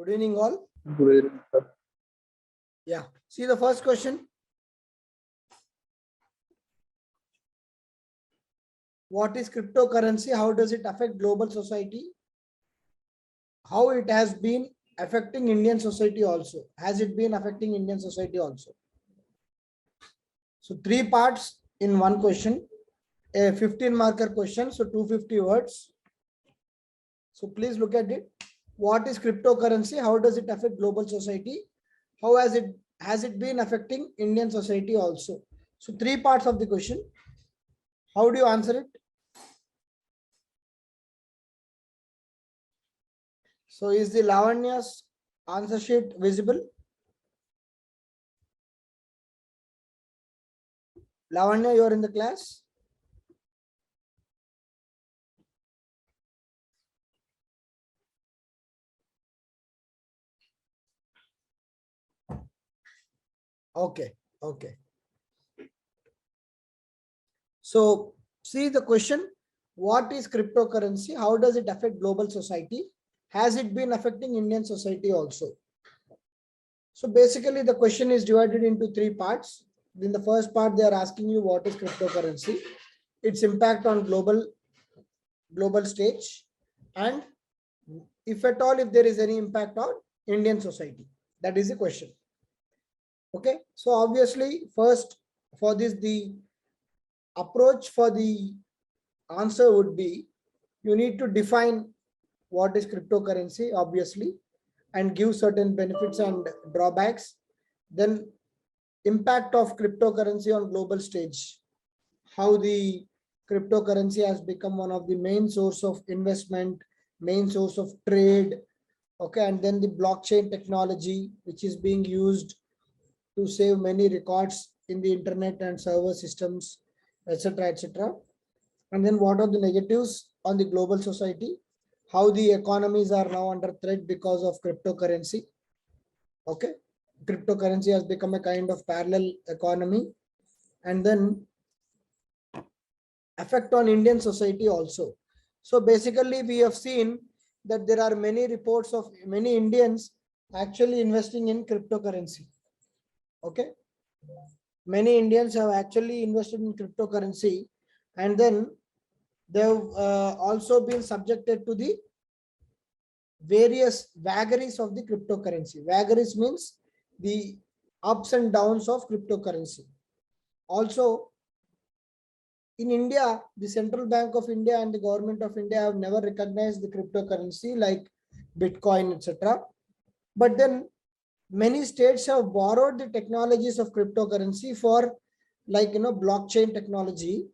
Good evening, all. Good evening, sir. Yeah. See the first question. What is cryptocurrency? How does it affect global society? How it has been affecting Indian society also? Has it been affecting Indian society also? So 3 parts in one question. A 15-marker question. So 250 words. So please look at it. What is cryptocurrency? How does it affect global society? How has it been affecting Indian society also? So 3 parts of the question. How do you answer it? So is the Lavanya's answer sheet visible? Lavanya, you are in the class? Okay, okay. So see the question. What is cryptocurrency? How does it affect global society? Has it been affecting Indian society also? So basically the question is divided into 3 parts. In the first part, they are asking you what is cryptocurrency, its impact on global stage, and if at all, if there is any impact on Indian society. That is the question. Okay. So obviously, first for this, the approach for the answer would be you need to define what is cryptocurrency, obviously, and give certain benefits and drawbacks. Then impact of cryptocurrency on global stage, how the cryptocurrency has become one of the main source of investment, main source of trade. Okay, and then the blockchain technology, which is being used to save many records in the internet and server systems, etc., etc. And then what are the negatives on the global society? How the economies are now under threat because of cryptocurrency. Okay, cryptocurrency has become a kind of parallel economy. And then effect on Indian society also. So basically, we have seen that there are many reports of many Indians actually investing in cryptocurrency. Okay, many Indians have actually invested in cryptocurrency, and then they've also been subjected to the various vagaries of the cryptocurrency. Vagaries means the ups and downs of cryptocurrency. Also, in India, the Central Bank of India and the Government of India have never recognized the cryptocurrency like Bitcoin, etc. But then many states have borrowed the technologies of cryptocurrency for, like, blockchain technology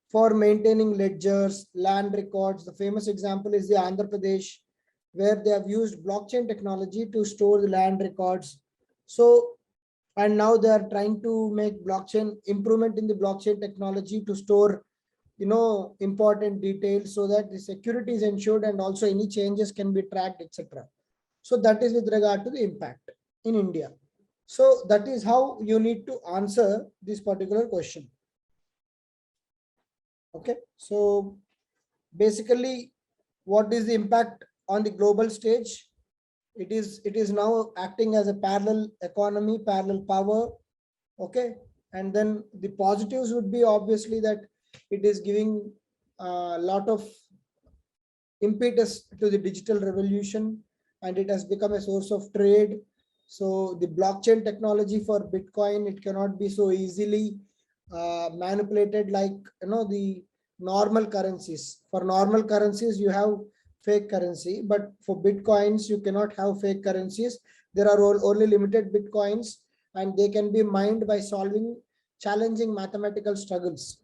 for maintaining ledgers, land records. The famous example is the Andhra Pradesh, where they have used blockchain technology to store the land records. So, and now they are trying to make blockchain improvement in the blockchain technology to store, important details so that the security is ensured and also any changes can be tracked, etc. So that is with regard to the impact in India. So that is how you need to answer this particular question. Okay. So basically, what is the impact on the global stage? It is now acting as a parallel economy, parallel power. Okay. And then the positives would be obviously that it is giving a lot of impetus to the digital revolution, and it has become a source of trade. So the blockchain technology for Bitcoin, it cannot be so easily manipulated like the normal currencies. For normal currencies, you have fake currency, but for Bitcoins, you cannot have fake currencies. There are only limited Bitcoins, and they can be mined by solving challenging mathematical struggles,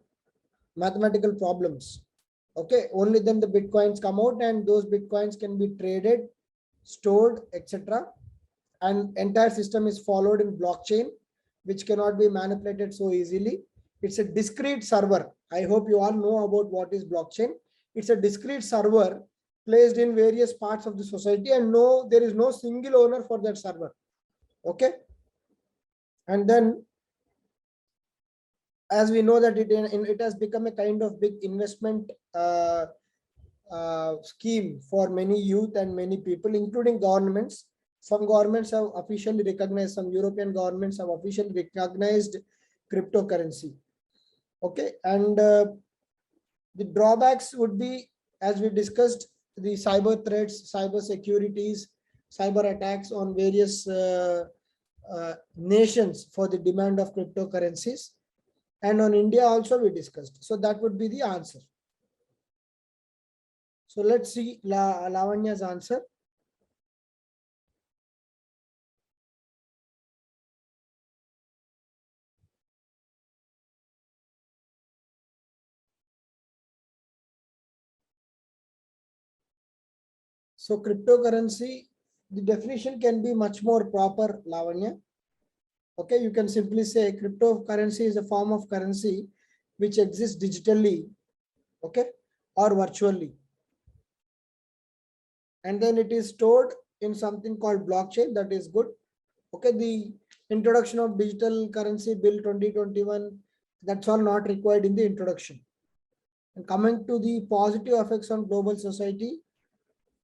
mathematical problems. Okay, only then the Bitcoins come out, and those Bitcoins can be traded, stored, etc. And entire system is followed in blockchain, which cannot be manipulated so easily. It's a discrete server. I hope you all know about what is blockchain. It's a discrete server placed in various parts of the society, and there is no single owner for that server. Okay. And then, as we know that it has become a kind of big investment scheme for many youth and many people, including governments. Some governments have officially recognized, some European governments have officially recognized cryptocurrency. Okay, and the drawbacks would be, as we discussed, the cyber threats, cyber securities, cyber attacks on various nations for the demand of cryptocurrencies. And on India also we discussed. So that would be the answer. So let's see Lavanya's answer. So cryptocurrency, the definition can be much more proper, Lavanya. Okay, you can simply say cryptocurrency is a form of currency which exists digitally, okay, or virtually. And then it is stored in something called blockchain. That is good. Okay, the introduction of digital currency bill 2021, that's all not required in the introduction. And coming to the positive effects on global society,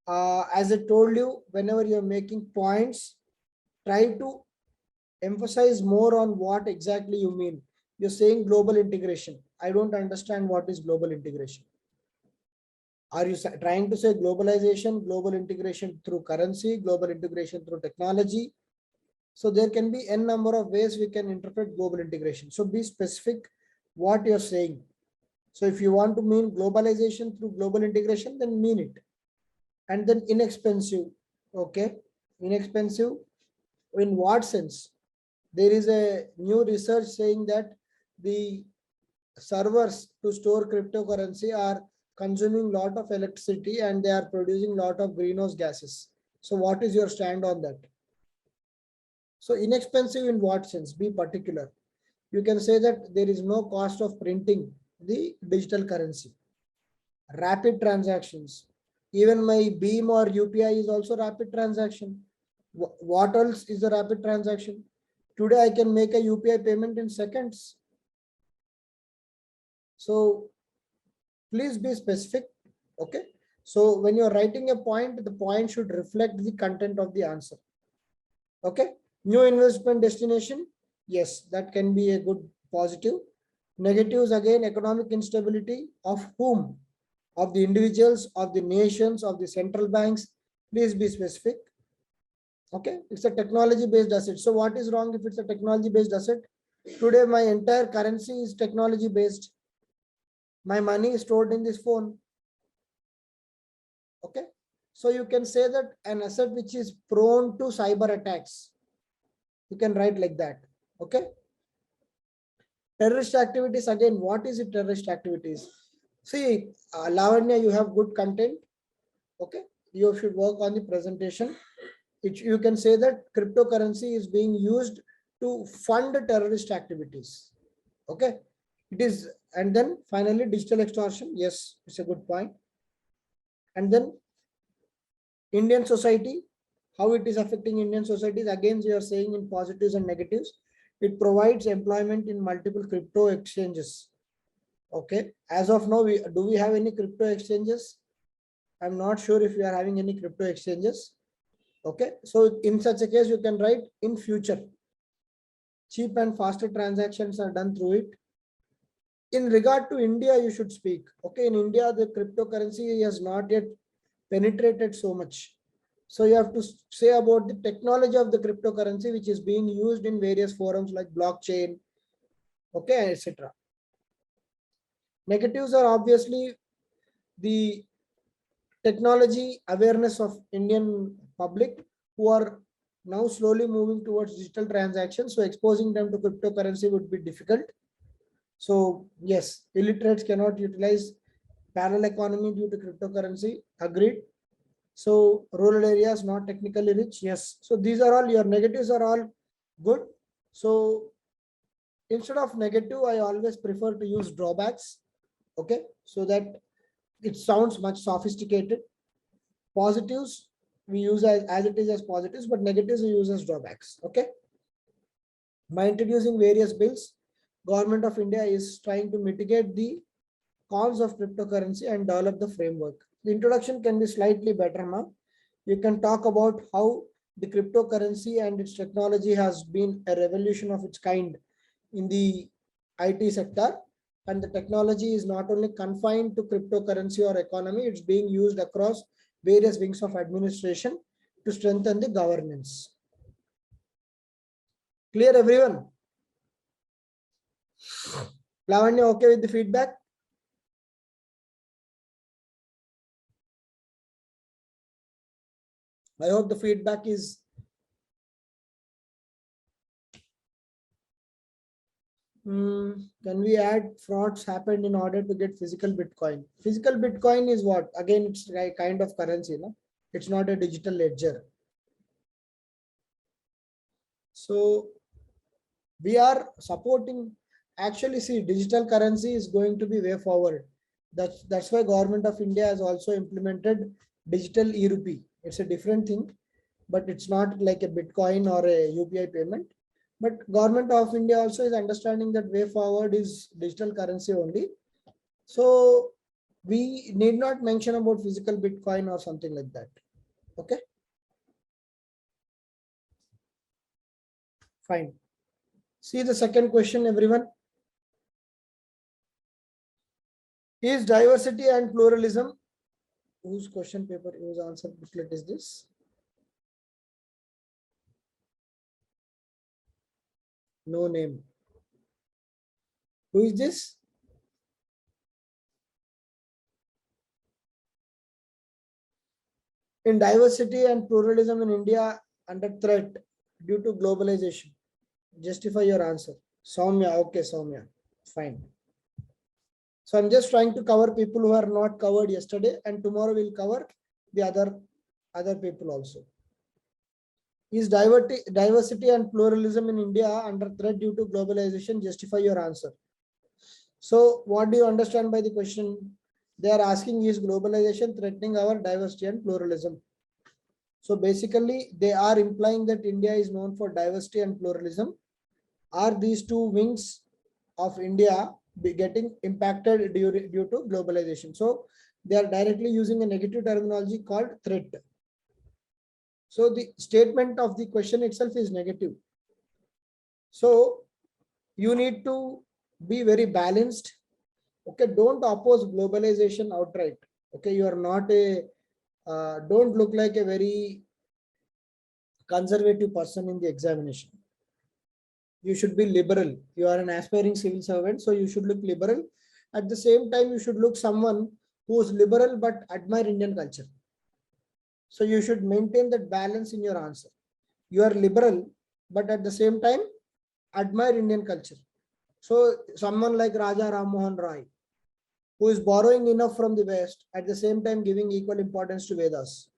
as I told you, whenever you're making points, try to emphasize more on what exactly you mean. You're saying global integration. I don't understand what is global integration. Are you trying to say globalization, global integration through currency, global integration through technology? So there can be n number of ways we can interpret global integration. So be specific what you're saying. So if you want to mean globalization through global integration, then mean it. And then inexpensive. Okay, inexpensive in what sense? There is a new research saying that the servers to store cryptocurrency are consuming lot of electricity and they are producing lot of greenhouse gases. So what is your stand on that? So inexpensive in what sense? Be particular. You can say that there is no cost of printing the digital currency. Rapid transactions. Even my Beam or UPI is also rapid transaction. What else is a rapid transaction? Today I can make a UPI payment in seconds. So please be specific. Okay. So when you're writing a point, the point should reflect the content of the answer. Okay. New investment destination. Yes, that can be a good positive. Negatives again, economic instability of whom? Of the individuals, of the nations, of the central banks. Please be specific. Okay. It's a technology based asset. So what is wrong if it's a technology based asset? Today my entire currency is technology based. My money is stored in this phone. Okay. So you can say that an asset which is prone to cyber attacks. You can write like that. Okay. Terrorist activities, again, what is it? Terrorist activities. See, Lavanya, you have good content. Okay. You should work on the presentation. You can say that cryptocurrency is being used to fund terrorist activities. Okay. It is, and then finally digital extortion. Yes, it's a good point. And then Indian society, how it is affecting Indian societies. Again, we are saying in positives and negatives. It provides employment in multiple crypto exchanges. Okay. As of now, do we have any crypto exchanges? I'm not sure if we are having any crypto exchanges. Okay. So in such a case, you can write in future. Cheap and faster transactions are done through it. In regard to India, you should speak. Okay. In India, the cryptocurrency has not yet penetrated so much. So you have to say about the technology of the cryptocurrency, which is being used in various forums like blockchain, okay, etc. Negatives are obviously the technology awareness of Indian public who are now slowly moving towards digital transactions. So exposing them to cryptocurrency would be difficult. So yes, illiterates cannot utilize parallel economy due to cryptocurrency. Agreed. So rural areas not technically rich. Yes. So these are all your negatives are all good. So instead of negative, I always prefer to use drawbacks. Okay. So that it sounds much sophisticated. Positives we use as it is as positives, but negatives we use as drawbacks. Okay. By introducing various bills, Government of India is trying to mitigate the cons of cryptocurrency and develop the framework. The introduction can be slightly better now. You can talk about how the cryptocurrency and its technology has been a revolution of its kind in the IT sector. And the technology is not only confined to cryptocurrency or economy, it's being used across various wings of administration to strengthen the governance. Clear, everyone? Lavanya, okay with the feedback? I hope the feedback is can we add frauds happened in order to get physical Bitcoin? Physical Bitcoin is what? Again, it's a kind of currency, no? It's not a digital ledger. So we are supporting, actually see, digital currency is going to be way forward. That's why Government of India has also implemented digital e-rupee. It's a different thing, but it's not like a Bitcoin or a UPI payment. But Government of India also is understanding that way forward is digital currency only. So we need not mention about physical Bitcoin or something like that. Okay. Fine. See the second question, everyone. Is diversity and pluralism, whose question paper, whose answer booklet is this? No name. Who is this? In diversity and pluralism in India under threat due to globalization. Justify your answer. Soumya. Okay, Soumya. Fine. So I'm just trying to cover people who are not covered yesterday, and tomorrow we'll cover the other people also. Is diversity and pluralism in India under threat due to globalization? Justify your answer. So what do you understand by the question? They are asking, is globalization threatening our diversity and pluralism? So basically they are implying that India is known for diversity and pluralism. Are these two wings of India be getting impacted due to globalization? So they are directly using a negative terminology called threat. So the statement of the question itself is negative. So you need to be very balanced. Okay, don't oppose globalization outright. Okay, you are not a don't look like a very conservative person in the examination. You should be liberal. You are an aspiring civil servant, so you should look liberal. At the same time, you should look someone who is liberal but admire Indian culture. So you should maintain that balance in your answer. You are liberal, but at the same time, admire Indian culture. So someone like Raja Ram Mohan Roy, who is borrowing enough from the West, at the same time giving equal importance to Vedas.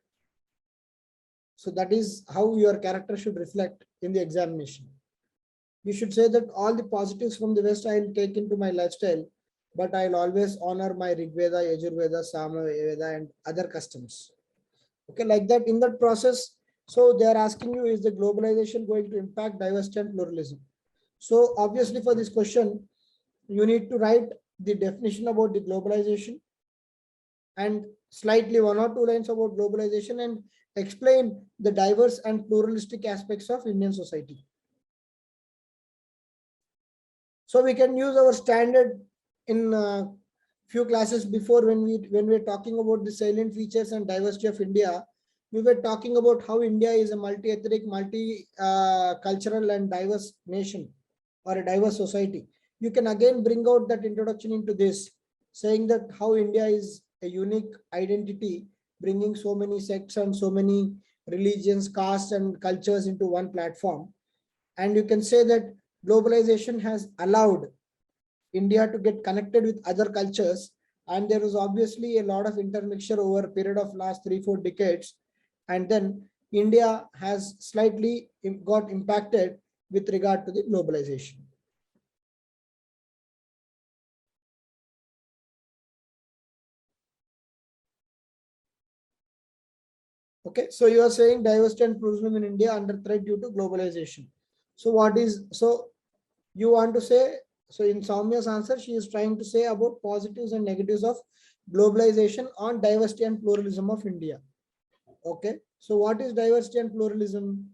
So that is how your character should reflect in the examination. You should say that all the positives from the West I will take into my lifestyle, but I'll always honor my Rig Veda, Yajur Veda, Sama Veda, and other customs. Okay, like that in that process. So they are asking you, is the globalization going to impact diversity and pluralism? So obviously for this question, you need to write the definition about the globalization and slightly 1 or 2 lines about globalization and explain the diverse and pluralistic aspects of Indian society. So we can use our standard in few classes before when we were talking about the salient features and diversity of India. We were talking about how India is a multi-ethnic, multi-cultural and diverse nation or a diverse society. You can again bring out that introduction into this, saying that how India is a unique identity, bringing so many sects and so many religions, castes and cultures into one platform. And you can say that globalization has allowed India to get connected with other cultures, and there was obviously a lot of intermixture over a period of last 3-4 decades, and then India has slightly got impacted with regard to the globalization. Okay, so you are saying diversity and pluralism in India under threat due to globalization. So what is, so you want to say, so in Soumya's answer, she is trying to say about positives and negatives of globalization on diversity and pluralism of India. Okay, So what is diversity and pluralism?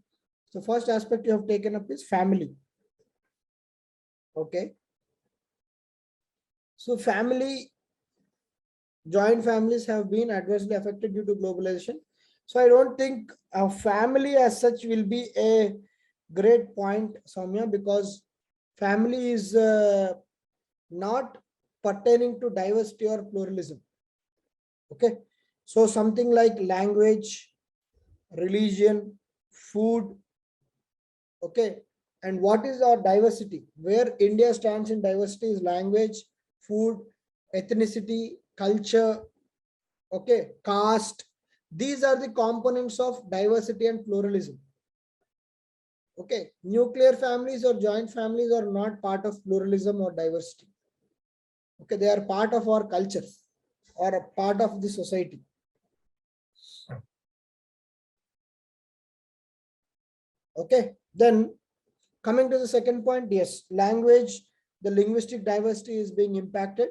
So first aspect you have taken up is family. Okay. So joint families have been adversely affected due to globalization. So I don't think a family as such will be a great point, Soumya, because family is not pertaining to diversity or pluralism. Okay. So something like language, religion, food. Okay. And what is our diversity? Where India stands in diversity is language, food, ethnicity, culture, okay, caste. These are the components of diversity and pluralism. Okay, nuclear families or joint families are not part of pluralism or diversity. Okay, they are part of our culture or a part of the society. Okay, then coming to the second point, yes, language, the linguistic diversity is being impacted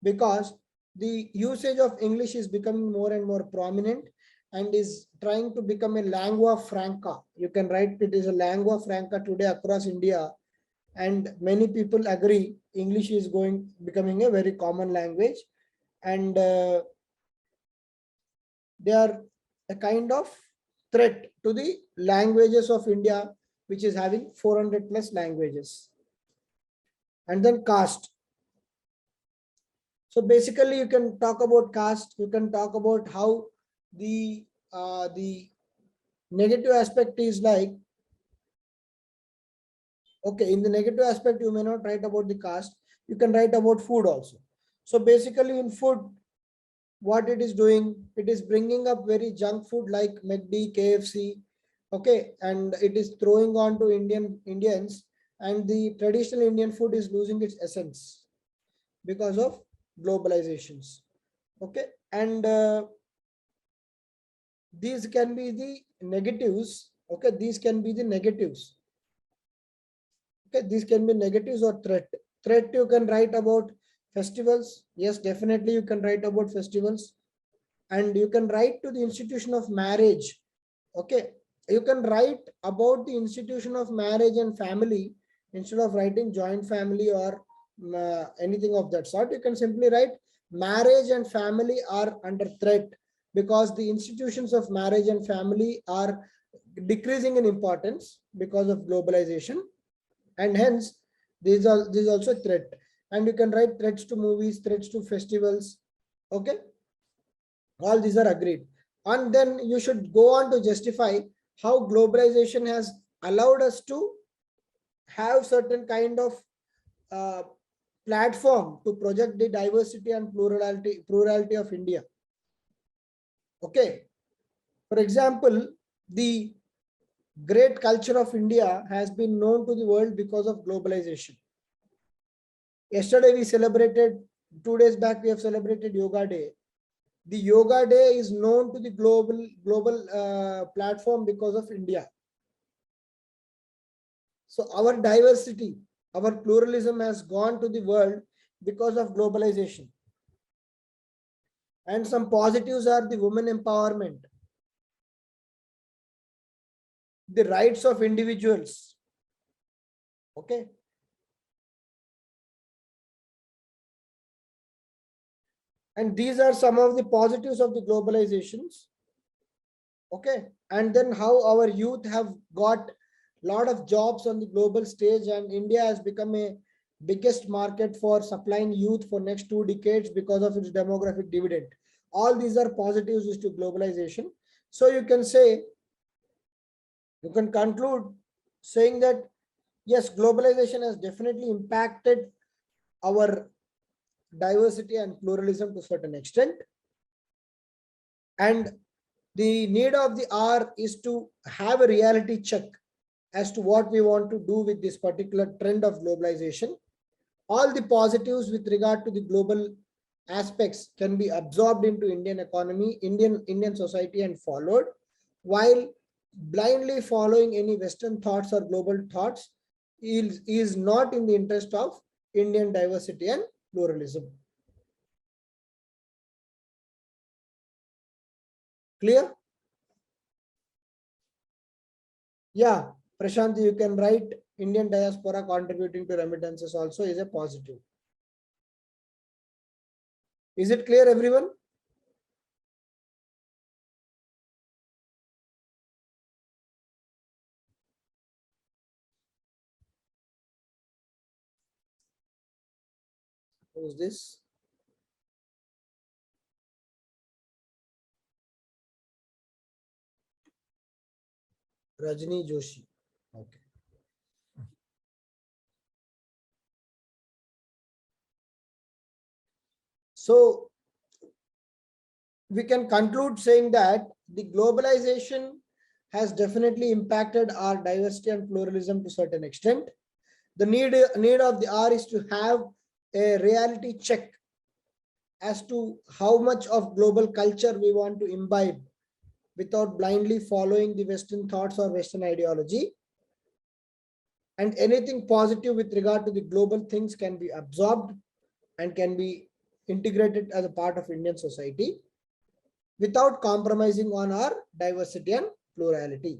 because the usage of English is becoming more and more prominent and is trying to become a lingua franca. You can write it is a lingua franca today across India, and many people agree English is becoming a very common language, and they are a kind of threat to the languages of India, which is having 400 plus languages. And then caste. So basically you can talk about caste, you can talk about how the negative aspect is like, okay, in the negative aspect you may not write about the caste, you can write about food also. So basically in food, what it is doing, it is bringing up very junk food like McD, KFC, okay, and it is throwing on to Indians, and the traditional Indian food is losing its essence because of globalizations. Okay, and these can be the negatives. Okay, these can be the negatives. Okay, these can be negatives or threat. Threat you can write about festivals. Yes, definitely you can write about festivals, and you can write to the institution of marriage. Okay, you can write about the institution of marriage and family instead of writing joint family or anything of that sort. You can simply write marriage and family are under threat because the institutions of marriage and family are decreasing in importance because of globalization, and hence this is also a threat. And you can write threats to movies, threats to festivals. Okay, all these are agreed. And then you should go on to justify how globalization has allowed us to have certain kind of uh, platform to project the diversity and plurality of India. Okay, for example, the great culture of India has been known to the world because of globalization. Yesterday we celebrated, 2 days back we have celebrated Yoga Day. The Yoga Day is known to the global platform because of India. So our diversity, our pluralism has gone to the world because of globalization. And some positives are the women empowerment, the rights of individuals. Okay. And these are some of the positives of the globalizations. Okay. And then how our youth have got a lot of jobs on the global stage, and India has become a biggest market for supplying youth for next 2 decades because of its demographic dividend. All these are positives to globalization. So you can say, you can conclude saying that yes, globalization has definitely impacted our diversity and pluralism to a certain extent. And the need of the hour is to have a reality check as to what we want to do with this particular trend of globalization. All the positives with regard to the global aspects can be absorbed into Indian economy, Indian society and followed, while blindly following any Western thoughts or global thoughts is not in the interest of Indian diversity and pluralism. Clear? Yeah, Prashant, you can write Indian diaspora contributing to remittances also is a positive. Is it clear, everyone? Who's this? Rajni Joshi. Okay. So we can conclude saying that the globalization has definitely impacted our diversity and pluralism to a certain extent. The need of the hour is to have a reality check as to how much of global culture we want to imbibe without blindly following the Western thoughts or Western ideology. And anything positive with regard to the global things can be absorbed and can be integrated as a part of Indian society without compromising on our diversity and plurality.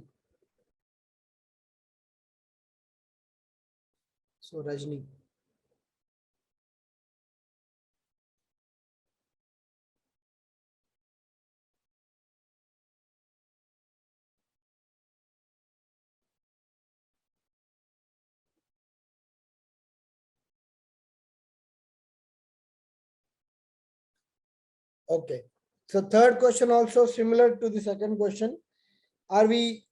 So Rajni. Okay. So third question also similar to the second question. Are we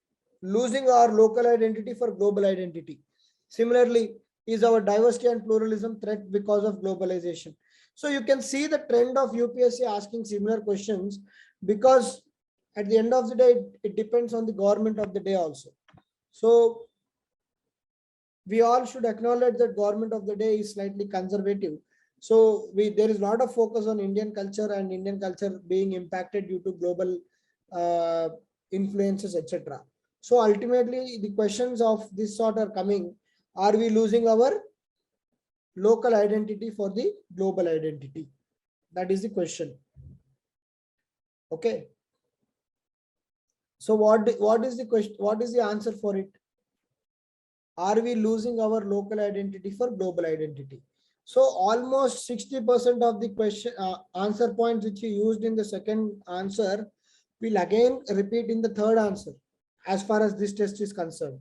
losing our local identity for global identity? Similarly, is our diversity and pluralism threat because of globalization? So you can see the trend of UPSC asking similar questions because at the end of the day, it depends on the government of the day also. So we all should acknowledge that government of the day is slightly conservative. So there is a lot of focus on Indian culture and Indian culture being impacted due to global uh, influences, etc. So ultimately, the questions of this sort are coming. Are we losing our local identity for the global identity? That is the question. Okay. So what is the question? What is the answer for it? Are we losing our local identity for global identity? So almost 60% of the question answer points which you used in the second answer will again repeat in the third answer as far as this test is concerned.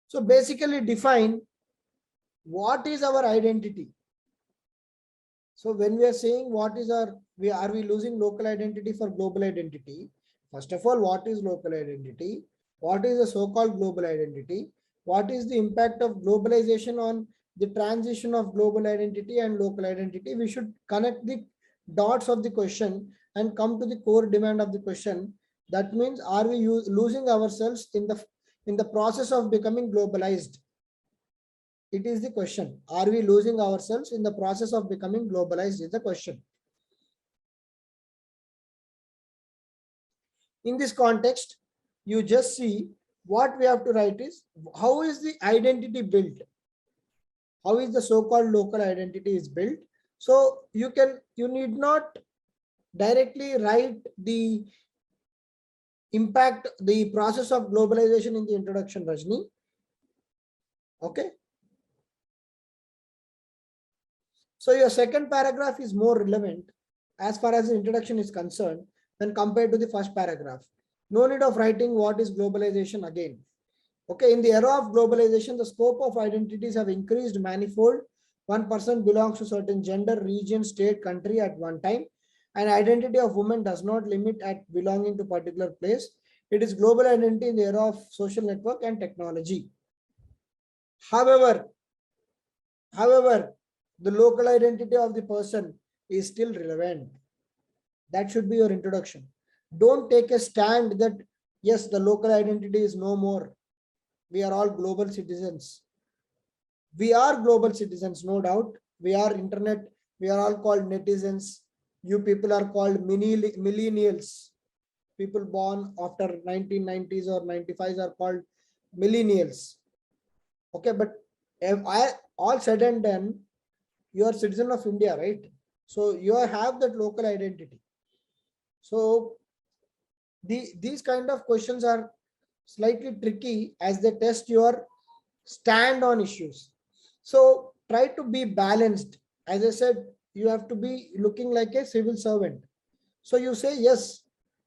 So basically define what is our identity. So when we are saying what is are we losing local identity for global identity? First of all, what is local identity? What is the so-called global identity? What is the impact of globalization on the transition of global identity and local identity? We should connect the dots of the question and come to the core demand of the question. That means, are we losing ourselves in the process of becoming globalized? It is the question. Are we losing ourselves in the process of becoming globalized is the question. In this context, you just see what we have to write is how is the identity built? How is the so-called local identity is built? So you need not directly write the impact, the process of globalization in the introduction, Rajni. Okay. So your second paragraph is more relevant as far as the introduction is concerned when compared to the first paragraph. No need of writing what is globalization again. Okay, in the era of globalization, the scope of identities have increased manifold. One person belongs to certain gender, region, state, country at one time. An identity of woman does not limit at belonging to particular place. It is global identity in the era of social network and technology. However, the local identity of the person is still relevant. That should be your introduction. Don't take a stand that yes, the local identity is no more. We are all global citizens. We are global citizens, no doubt. We are internet. We are all called netizens. You people are called millennials. People born after 1990s or 95s are called millennials. Okay, but if all said and done, you are citizen of India, right? So you have that local identity. So these kind of questions are slightly tricky as they test your stand on issues. So try to be balanced. As I said, you have to be looking like a civil servant. So you say, yes,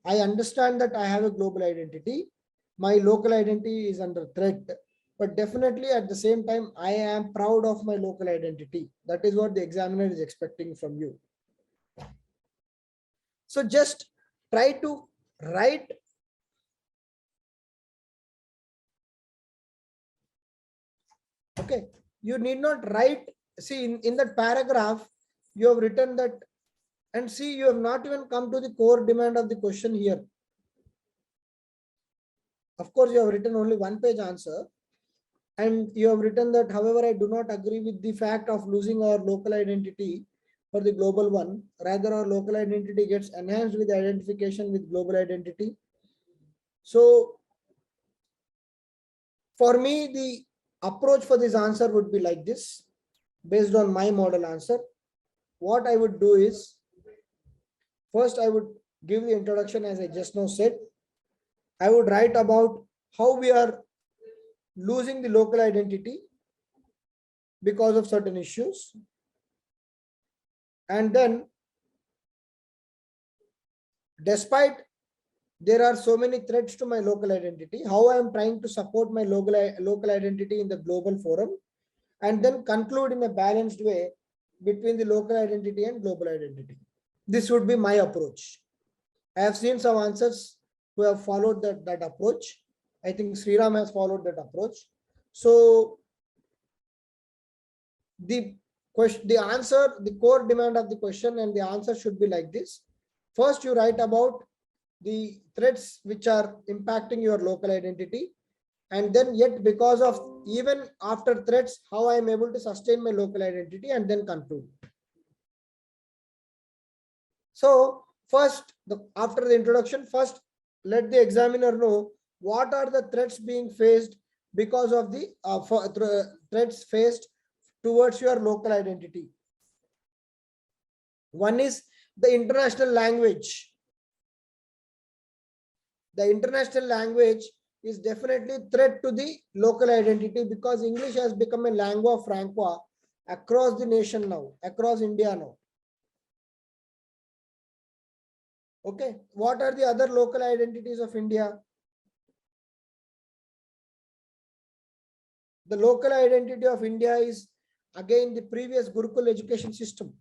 I understand that I have a global identity. My local identity is under threat. But definitely at the same time, I am proud of my local identity. That is what the examiner is expecting from you. So just try to write. Okay, you need not write. See, in that paragraph, you have written that, and see, you have not even come to the core demand of the question here. Of course, you have written only one page answer, and you have written that, however, I do not agree with the fact of losing our local identity for the global one. Rather, our local identity gets enhanced with identification with global identity. So for me, the approach for this answer would be like this, based on my model answer. What I would do is, first I would give the introduction as I just now said. I would write about how we are losing the local identity because of certain issues. And then, despite there are so many threats to my local identity, how I am trying to support my local identity in the global forum, and then conclude in a balanced way between the local identity and global identity. This would be my approach. I have seen some answers who have followed that approach. I think Sriram has followed that approach. So the answer, the core demand of the question and the answer should be like this. First, you write about the threats which are impacting your local identity, and then yet because of even after threats, how I am able to sustain my local identity, and then conclude. So first, after the introduction, first let the examiner know what are the threats being faced because of the threats faced towards your local identity. One is the international language. The international language is definitely threat to the local identity because English has become a lingua franca across the nation now, across India now. Okay, what are the other local identities of India? The local identity of India is again the previous Gurukul education system.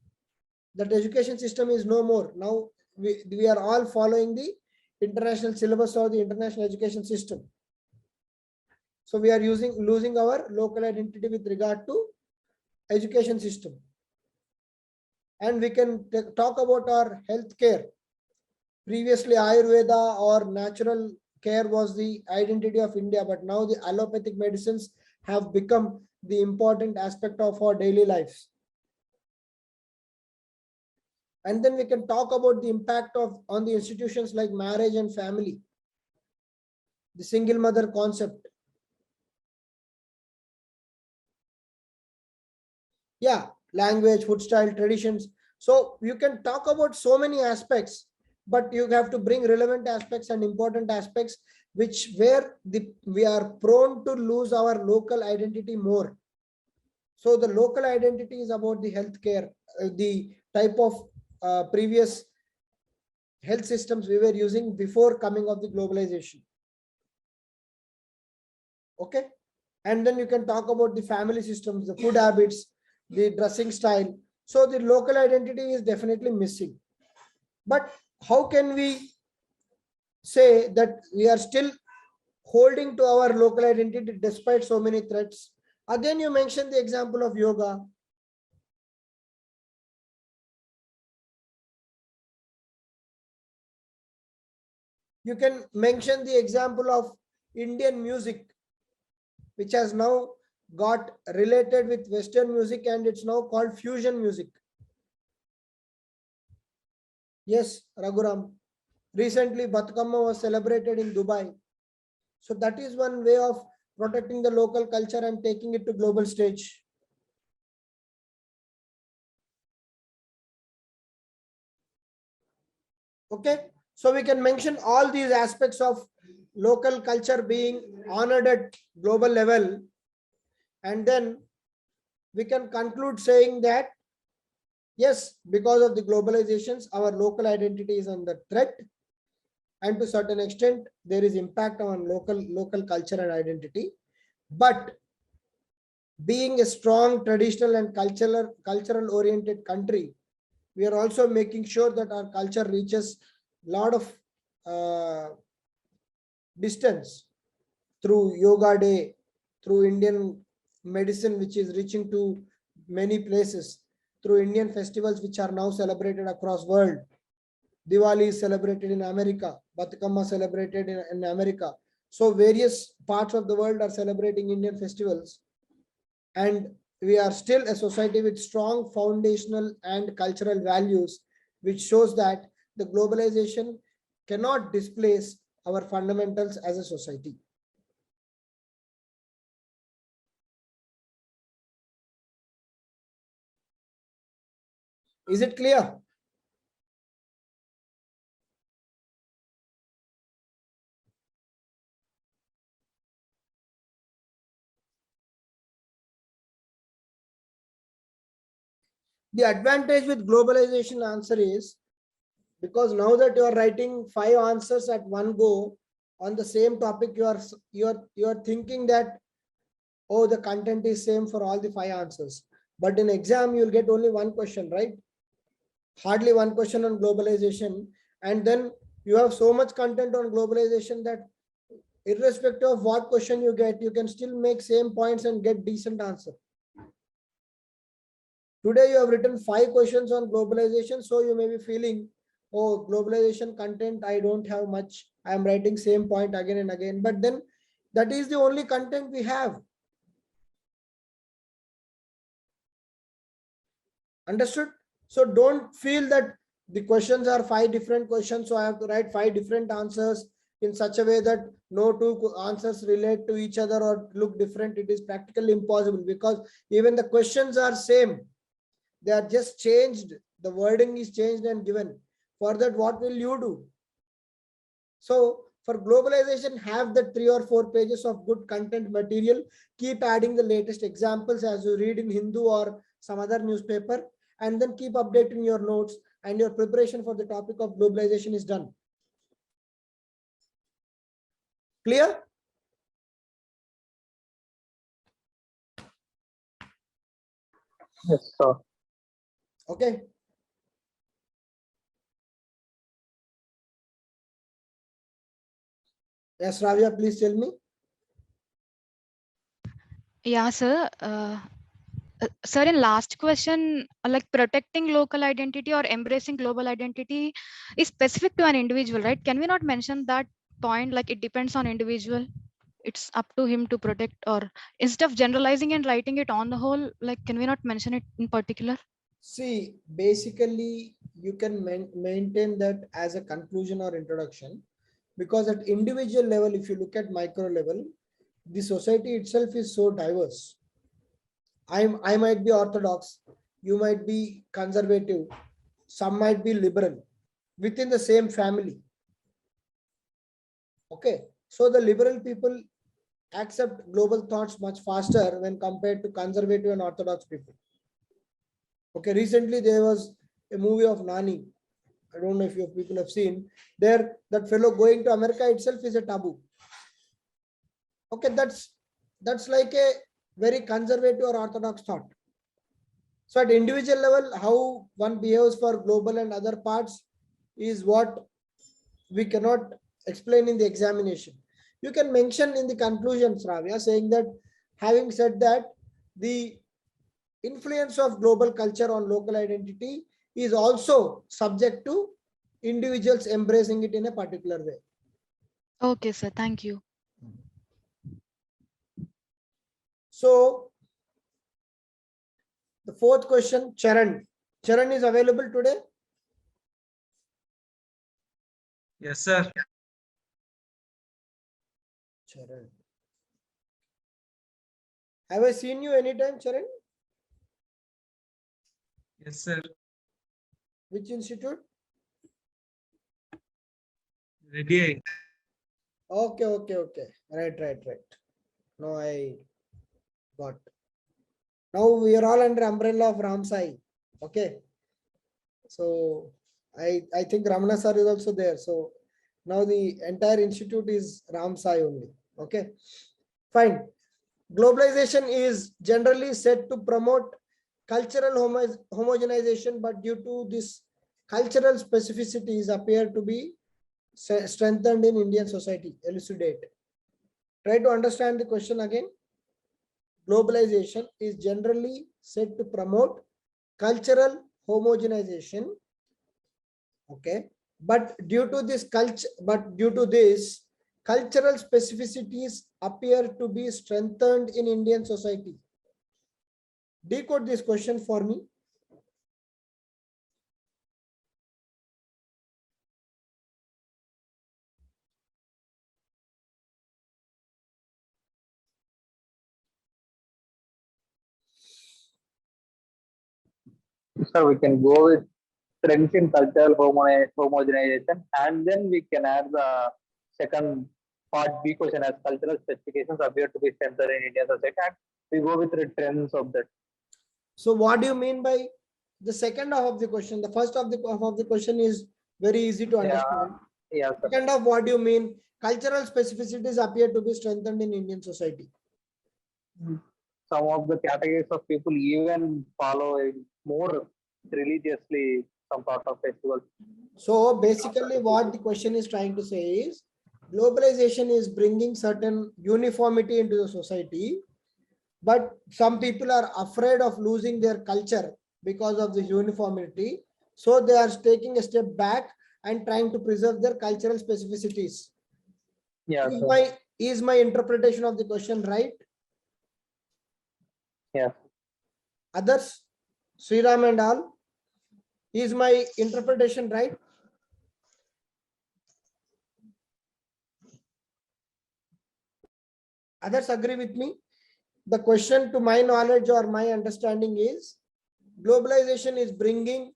That education system is no more. Now we are all following the international syllabus or the international education system. So we are losing our local identity with regard to education system. And we can talk about our health care. Previously, Ayurveda or natural care was the identity of India, but now the allopathic medicines have become the important aspect of our daily lives. And then we can talk about the impact on the institutions like marriage and family, the single mother concept. Yeah, language, food style, traditions. So you can talk about so many aspects, but you have to bring relevant aspects and important aspects where we are prone to lose our local identity more. So the local identity is about the healthcare, the type of previous health systems we were using before coming of the globalization. Okay, and then you can talk about the family systems, the food habits, the dressing style. So the local identity is definitely missing. But how can we say that we are still holding to our local identity despite so many threats? Again, you mentioned the example of yoga. You can mention the example of Indian music, which has now got related with Western music, and it's now called fusion music. Yes, Raghuram. Recently, Batkama was celebrated in Dubai. So that is one way of protecting the local culture and taking it to global stage. Okay. So we can mention all these aspects of local culture being honored at global level, and then we can conclude saying that yes, because of the globalizations, our local identity is under threat, and to certain extent there is impact on local culture and identity. But being a strong traditional and cultural oriented country, we are also making sure that our culture reaches a lot of distance through yoga day, through Indian medicine, which is reaching to many places, through Indian festivals which are now celebrated across world. Diwali is celebrated in America, Batukama celebrated in America. So various parts of the world are celebrating Indian festivals, and we are still a society with strong foundational and cultural values, which shows that the globalization cannot displace our fundamentals as a society. Is it clear? The advantage with globalization answer is, because now that you are writing 5 answers at one go on the same topic, you are thinking that, oh, the content is same for all the 5 answers. But in exam, you'll get only one question, right? Hardly one question on globalization. And then you have so much content on globalization that irrespective of what question you get, you can still make same points and get decent answer. Today you have written 5 questions on globalization, so you may be feeling, oh, globalization content, I don't have much. I am writing same point again and again. But then that is the only content we have. Understood? So don't feel that the questions are 5 different questions, so I have to write 5 different answers in such a way that no 2 answers relate to each other or look different. It is practically impossible, because even the questions are same. They are just changed. The wording is changed and given. For that, what will you do? So for globalization, have the 3 or 4 pages of good content material. Keep adding the latest examples as you read in Hindu or some other newspaper, and then keep updating your notes, and your preparation for the topic of globalization is done. Clear? Yes, sir. Okay. Yes, Ravya, please tell me. Yeah, sir. Sir, in last question, like protecting local identity or embracing global identity is specific to an individual, right? Can we not mention that point? Like it depends on individual. It's up to him to protect, or instead of generalizing and writing it on the whole, like can we not mention it in particular? See, basically, you can maintain that as a conclusion or introduction, because at individual level, if you look at micro level, the society itself is so diverse. I might be orthodox, you might be conservative, some might be liberal within the same family. Okay, so the liberal people accept global thoughts much faster when compared to conservative and orthodox people. Okay, recently there was a movie of Nani. I don't know if you people have seen. There, that fellow going to America itself is a taboo. Okay, that's like a very conservative or orthodox thought. So at individual level, how one behaves for global and other parts is what we cannot explain in the examination. You can mention in the conclusions, Ravya, saying that having said that, the influence of global culture on local identity is also subject to individuals embracing it in a particular way. Okay, sir. Thank you. So the 4th question, Charan. Charan is available today? Yes, sir. Charan. Have I seen you anytime, Charan? Yes, sir. Which institute? Ready? Okay, okay, okay. Right. No, I got. Now we are all under umbrella of Ram Sai. Okay. So I think Ramana sir is also there. So now the entire institute is Ram Sai only. Okay. Fine. Globalization is generally said to promote cultural homogenization, but due to this cultural specificities appear to be strengthened in Indian society. Elucidate. Try to understand the question again. Globalization is generally said to promote cultural homogenization. Okay. Due to this, cultural specificities appear to be strengthened in Indian society. Decode this question for me. So we can go with strength in cultural homogenization, and then we can add the second part B question as cultural specifications appear to be strengthened in Indian society, and we go with the trends of that. So what do you mean by the second half of the question? The first half of the question is very easy to understand. Yeah, sir. Second half, what do you mean? Cultural specificities appear to be strengthened in Indian society. Some of the categories of people even follow more religiously some sort of festivals. So basically what the question is trying to say is globalization is bringing certain uniformity into the society, but some people are afraid of losing their culture because of this uniformity. So they are taking a step back and trying to preserve their cultural specificities. Yeah, Is my interpretation of the question right? yeah. Others, Sriram and all, is my interpretation right? Others agree with me? The question, to my knowledge or my understanding, is globalization is bringing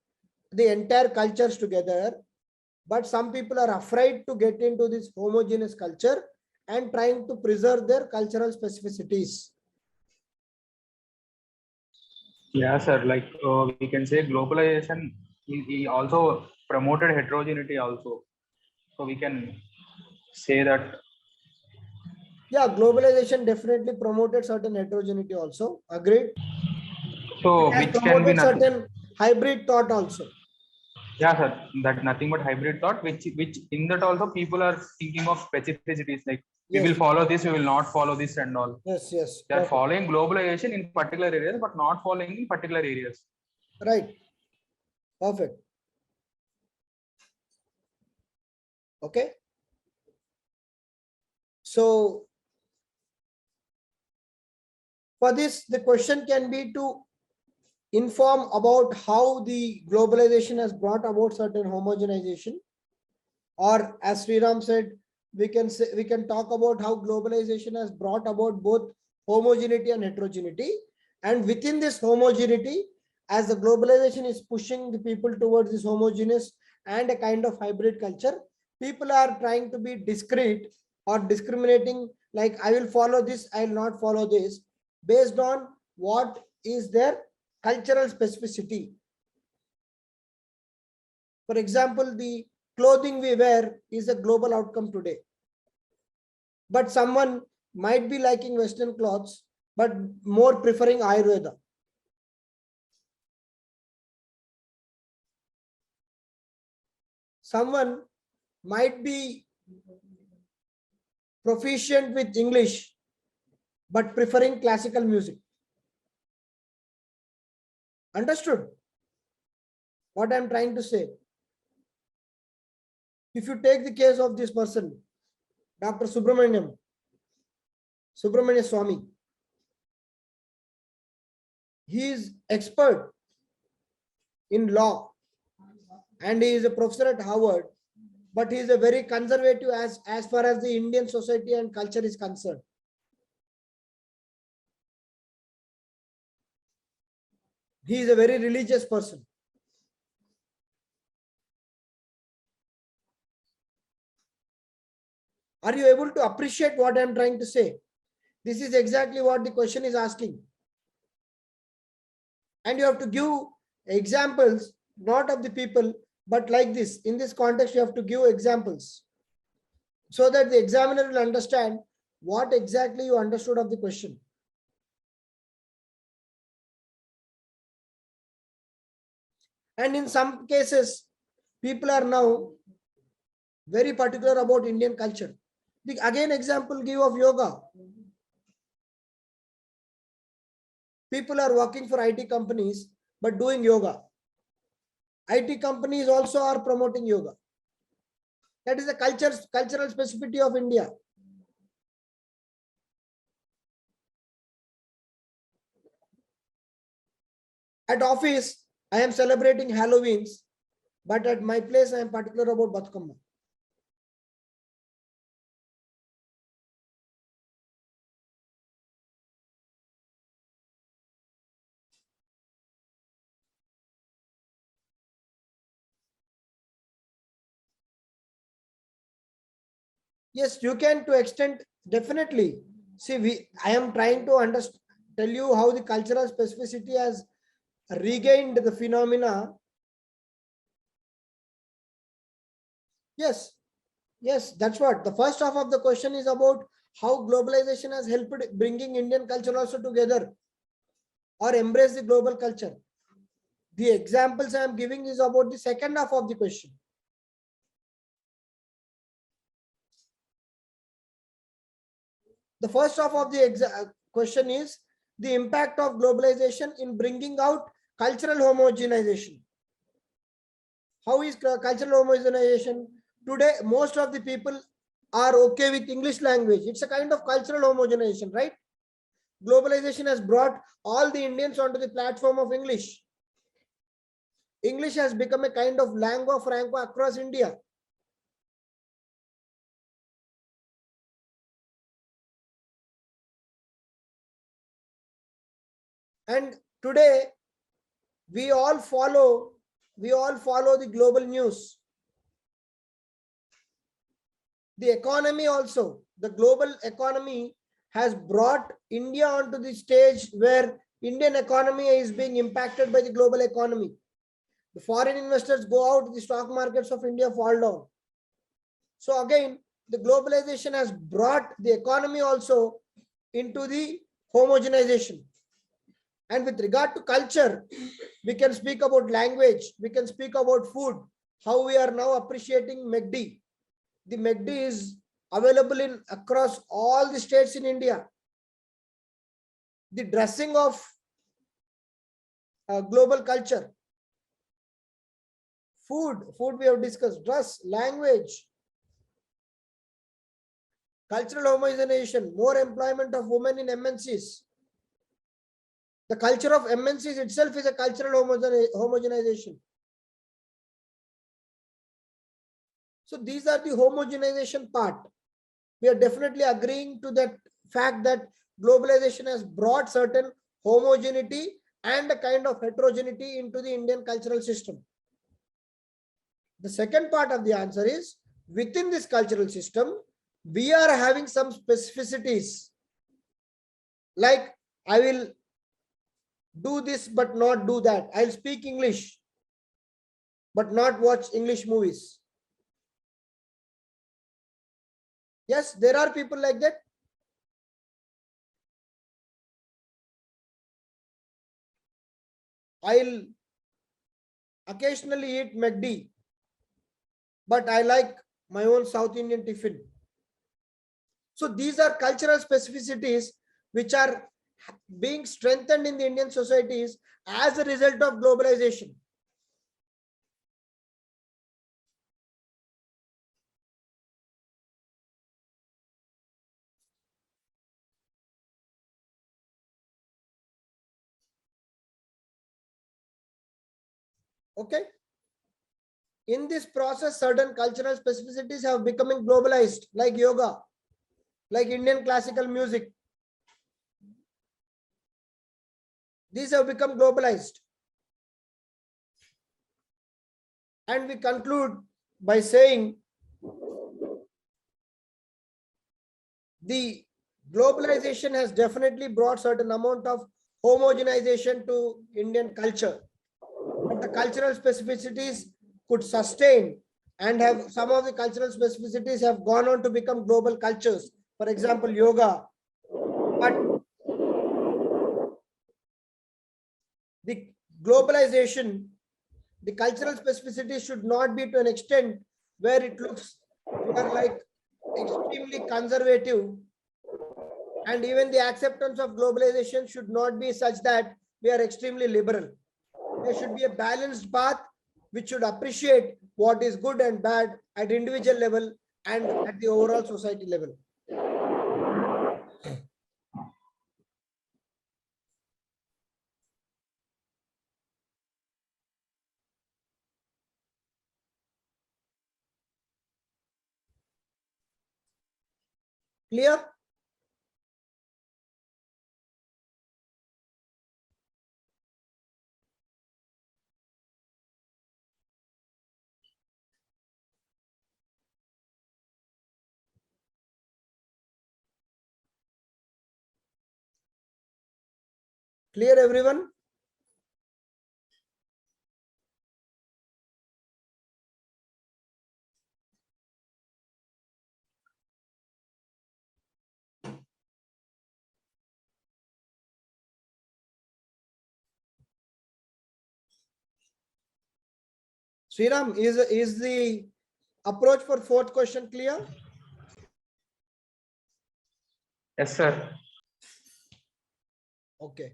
the entire cultures together, but some people are afraid to get into this homogeneous culture and trying to preserve their cultural specificities. Yeah, sir. Like we can say globalization he also promoted heterogeneity also. So we can say that. Yeah, globalization definitely promoted certain heterogeneity also. Agreed. So It has which can be promoted nothing. certain hybrid thought also. Yeah, sir. That nothing but hybrid thought. Which in that also people are thinking of specificities like we Yes. will follow this, we will not follow this and all. Yes. They are Perfect. following globalization in particular areas, but not following in particular areas. Right. Perfect. Okay. So for this, the question can be to inform about how the globalization has brought about certain homogenization, or as Sriram said, we can talk about how globalization has brought about both homogeneity and heterogeneity, and within this homogeneity, as the globalization is pushing the people towards this homogeneous and a kind of hybrid culture, people are trying to be discrete or discriminating, like I will follow this, I will not follow this, based on what is their cultural specificity. For example, the clothing we wear is a global outcome today. But someone might be liking Western clothes, but more preferring Ayurveda. Someone might be proficient with English, but preferring classical music. Understood what I'm trying to say? If you take the case of this person, Dr. Subramanya Swamy, he is expert in law and he is a professor at Harvard, but he is a very conservative as far as the Indian society and culture is concerned. He is a very religious person. Are you able to appreciate what I'm trying to say? This is exactly what the question is asking. And you have to give examples, not of the people, but like this. In this context, you have to give examples so that the examiner will understand what exactly you understood of the question. And in some cases, people are now very particular about Indian culture. Again, example give of yoga. People are working for IT companies, but doing yoga. IT companies also are promoting yoga. That is the cultural specificity of India. At office, I am celebrating Halloweens, but at my place, I am particular about Bathukama. Yes, you can to extent, definitely. See, I am trying to tell you how the cultural specificity has regained the phenomena. Yes, yes, that's what. The first half of the question is about how globalization has helped bringing Indian culture also together or embrace the global culture. The examples I am giving is about the second half of the question. The first half of the question is the impact of globalization in bringing out cultural homogenization. How is cultural homogenization? Today, most of the people are okay with English language. It's a kind of cultural homogenization, right? Globalization has brought all the Indians onto the platform of English. English has become a kind of lingua franca across India. And today, we all follow the global news. The economy also, the global economy has brought India onto the stage where Indian economy is being impacted by the global economy. The foreign investors go out, the stock markets of India fall down. So again, the globalization has brought the economy also into the homogenization. And with regard to culture, we can speak about language, we can speak about food, how we are now appreciating McD. The McD is available in across all the states in India. The dressing of global culture. Food we have discussed, dress, language, cultural homogenization, more employment of women in MNCs. The culture of MNCs itself is a cultural homogenization. So these are the homogenization part. We are definitely agreeing to that fact that globalization has brought certain homogeneity and a kind of heterogeneity into the Indian cultural system. The second part of the answer is, within this cultural system, we are having some specificities. Like, I will do this but not do that. I'll speak English but not watch English movies. Yes, there are people like that. I'll occasionally eat McD, but I like my own South Indian tiffin. So these are cultural specificities which are being strengthened in the Indian societies as a result of globalization. Okay. In this process, certain cultural specificities have becoming globalized, like yoga, like Indian classical music. These have become globalized. And we conclude by saying the globalization has definitely brought certain amount of homogenization to Indian culture, but the cultural specificities could sustain and have some of the cultural specificities have gone on to become global cultures. For example, yoga. But the globalization, the cultural specificity should not be to an extent where it looks you are like extremely conservative, and even the acceptance of globalization should not be such that we are extremely liberal. There should be a balanced path which should appreciate what is good and bad at individual level and at the overall society level. Clear? Clear, everyone? Sriram, is the approach for fourth question clear? Yes, sir. Okay.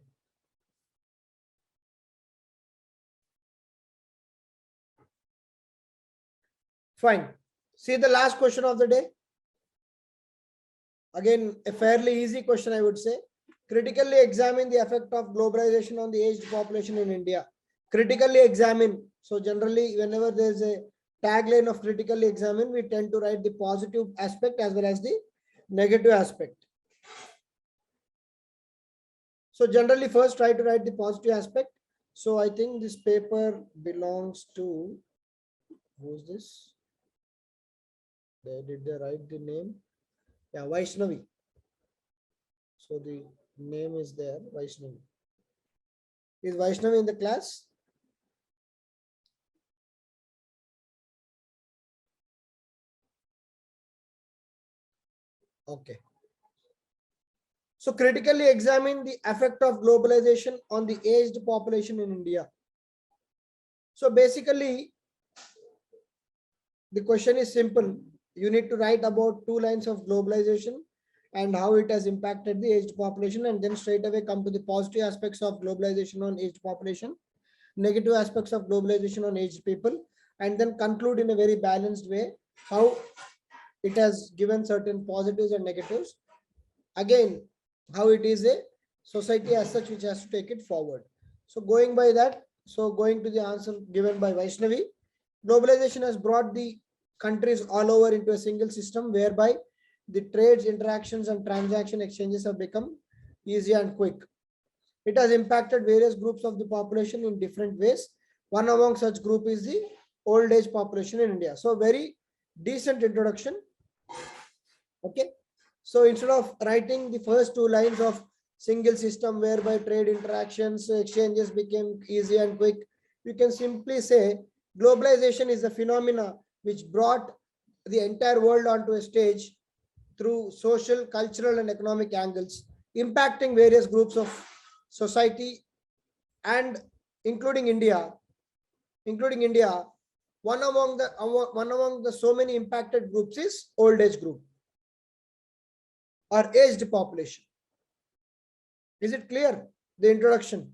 Fine. See the last question of the day. Again, a fairly easy question, I would say. Critically examine the effect of globalization on the aged population in India. Critically examine. So generally, whenever there is a tagline of critically examine, we tend to write the positive aspect as well as the negative aspect. So generally, first try to write the positive aspect. So I think this paper belongs to, who's this? Did they write the name? Yeah, Vaishnavi. So the name is there, Vaishnavi. Is Vaishnavi in the class? Okay. So critically examine the effect of globalization on the aged population in India. So basically, the question is simple. You need to write about 2 lines of globalization and how it has impacted the aged population, and then straight away come to the positive aspects of globalization on aged population, negative aspects of globalization on aged people, and then conclude in a very balanced way how it has given certain positives and negatives. Again, how it is a society as such which has to take it forward. So going by that, so going to the answer given by Vaishnavi, globalization has brought the countries all over into a single system whereby the trades, interactions and transaction exchanges have become easy and quick. It has impacted various groups of the population in different ways. One among such group is the old age population in India. So very decent introduction. Okay. So instead of writing the first 2 lines of single system whereby trade interactions, exchanges became easy and quick, you can simply say globalization is a phenomena which brought the entire world onto a stage through social, cultural and economic angles, impacting various groups of society and including India. One among the so many impacted groups is old age group or aged population. Is it clear? The introduction.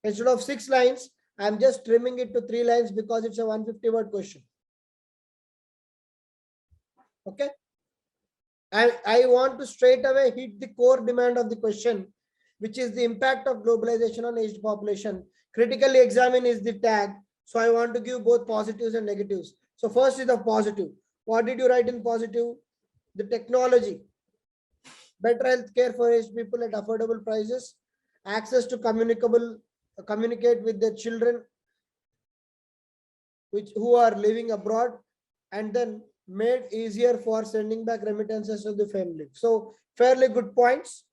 Instead of 6 lines, I am just trimming it to 3 lines because it's a 150-word question. Okay. I want to straight away hit the core demand of the question, which is the impact of globalization on aged population. Critically examine is the tag. So I want to give both positives and negatives. So first is the positive. What did you write in positive? The technology. Better health care for aged people at affordable prices, access to communicate with their children who are living abroad, and then made easier for sending back remittances to the family. So fairly good points,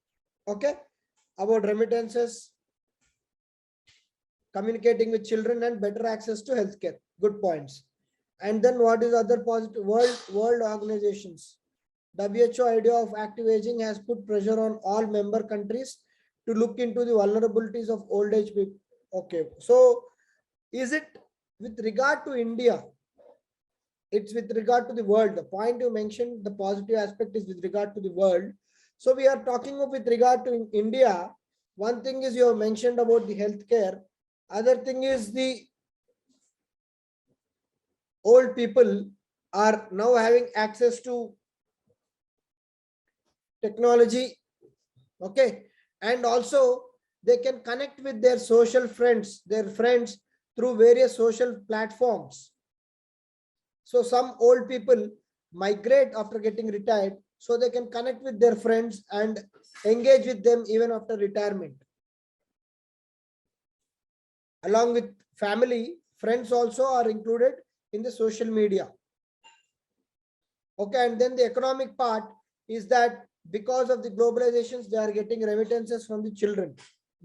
okay, about remittances, communicating with children, and better access to healthcare. Good points. And then what is other positive? World organizations. WHO idea of active aging has put pressure on all member countries to look into the vulnerabilities of old age people. Okay, so is it with regard to India? It's with regard to the world. The point you mentioned, the positive aspect is with regard to the world. So we are talking of with regard to India. One thing is you have mentioned about the healthcare. Other thing is the old people are now having access to technology, okay, and also they can connect with their social friends, their friends, through various social platforms. So some old people migrate after getting retired, so they can connect with their friends and engage with them even after retirement. Along with family, friends also are included in the social media. Okay, and then the economic part is that because of the globalizations, they are getting remittances from the children.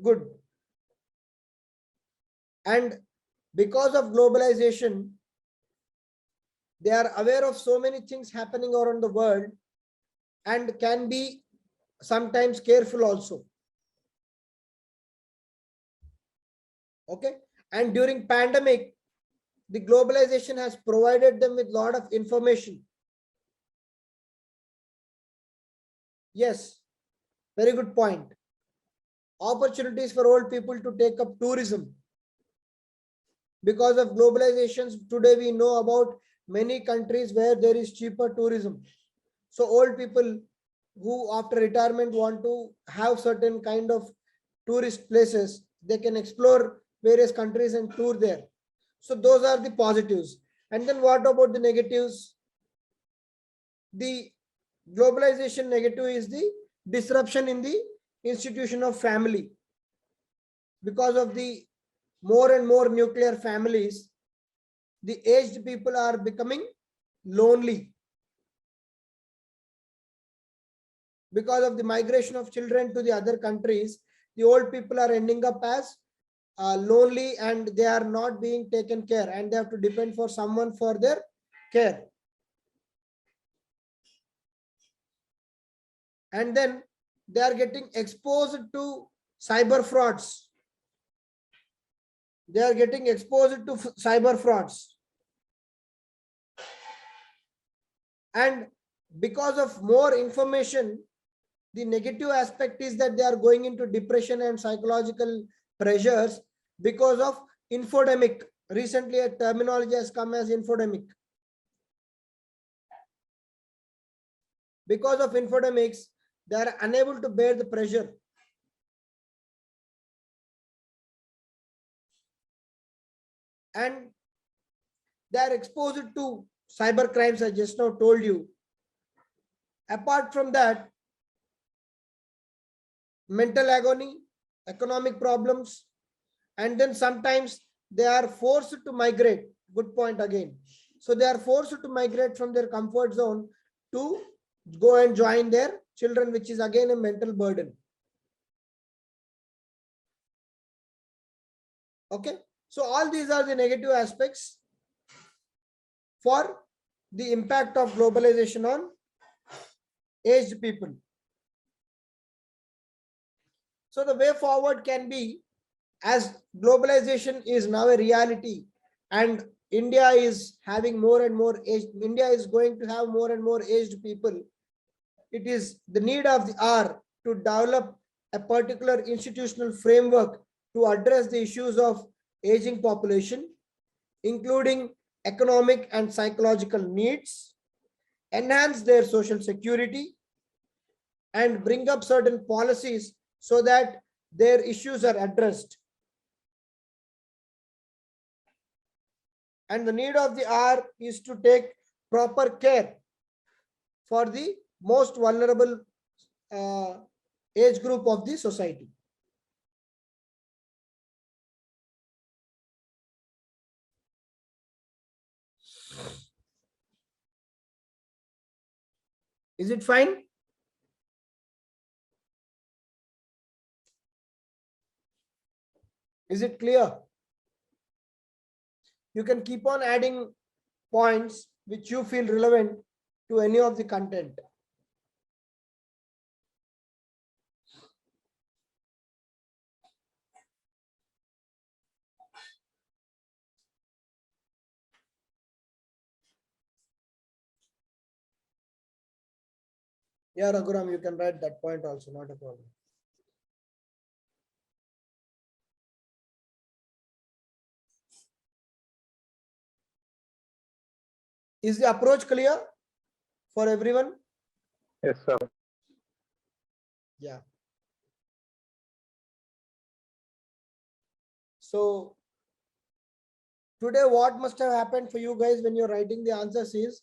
Good. And because of globalization, they are aware of so many things happening around the world and can be sometimes careful also. Okay. And during pandemic, the globalization has provided them with a lot of information. Yes, very good point. Opportunities for old people to take up tourism. Because of globalizations, today we know about many countries where there is cheaper tourism. So old people who after retirement want to have certain kind of tourist places, they can explore various countries and tour there. So those are the positives. And then what about the negatives? The globalization negative is the disruption in the institution of family. Because of the more and more nuclear families, the aged people are becoming lonely. Because of the migration of children to the other countries, the old people are ending up as lonely, and they are not being taken care, and they have to depend for someone for their care. And then they are getting exposed to cyber frauds. They are getting exposed to cyber frauds. And because of more information, the negative aspect is that they are going into depression and psychological pressures because of infodemic. Recently, a terminology has come as infodemic. Because of infodemics, they are unable to bear the pressure. And they are exposed to cyber crimes, I just now told you. Apart from that, mental agony, economic problems, and then sometimes they are forced to migrate. Good point again. So they are forced to migrate from their comfort zone to go and join their children, which is again a mental burden. Okay, so all these are the negative aspects for the impact of globalization on aged people. So the way forward can be, as globalization is now a reality and India is having more and more aged, India is going to have more and more aged people. It is the need of the hour to develop a particular institutional framework to address the issues of aging population, including economic and psychological needs, enhance their social security, and bring up certain policies so that their issues are addressed. And the need of the hour is to take proper care for the most vulnerable age group of the society. Is it fine? Is it clear? You can keep on adding points which you feel relevant to any of the content. Yeah, Raghuram, you can write that point also, not a problem. Is the approach clear for everyone? Yes, sir. Yeah. So today what must have happened for you guys when you're writing the answers is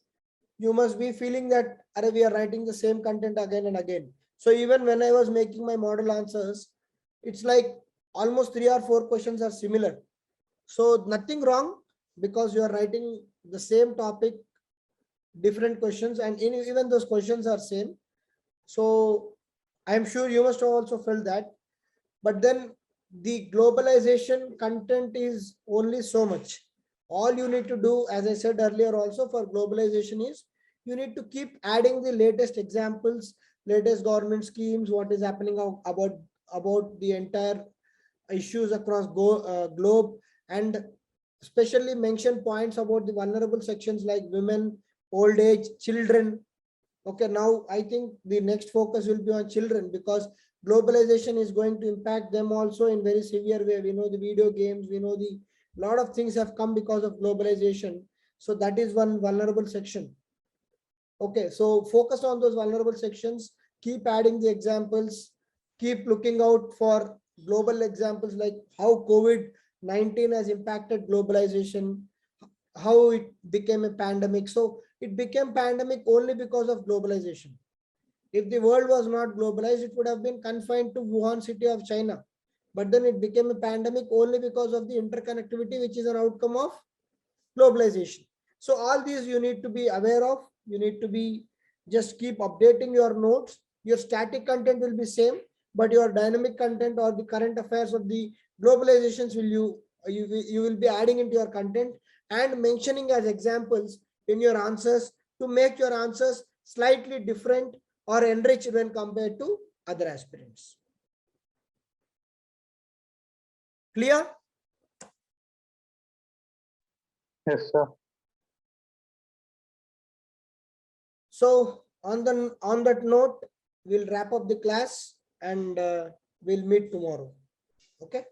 you must be feeling that we are writing the same content again and again. So even when I was making my model answers, it's like almost 3 or 4 questions are similar. So nothing wrong because you are writing the same topic, different questions, and even those questions are same. So I'm sure you must have also felt that. But then the globalization content is only so much. All you need to do, as I said earlier also for globalization, is you need to keep adding the latest examples, latest government schemes, what is happening about the entire issues across globe, and especially mention points about the vulnerable sections like women, old age, children. Okay, now I think the next focus will be on children because globalization is going to impact them also in very severe way. We know the video games, we know the lot of things have come because of globalization. So that is one vulnerable section. Okay, so focus on those vulnerable sections, keep adding the examples, keep looking out for global examples like how COVID-19 has impacted globalization, how it became a pandemic. So it became pandemic only because of globalization. If the world was not globalized, it would have been confined to Wuhan city of China. But then it became a pandemic only because of the interconnectivity, which is an outcome of globalization. So all these you need to be aware of. You need to be just keep updating your notes. Your static content will be same, but your dynamic content or the current affairs of the globalizations you will be adding into your content and mentioning as examples in your answers to make your answers slightly different or enriched when compared to other aspirants. Clear? Yes, sir. So on that note, we'll wrap up the class and we'll meet tomorrow. Okay.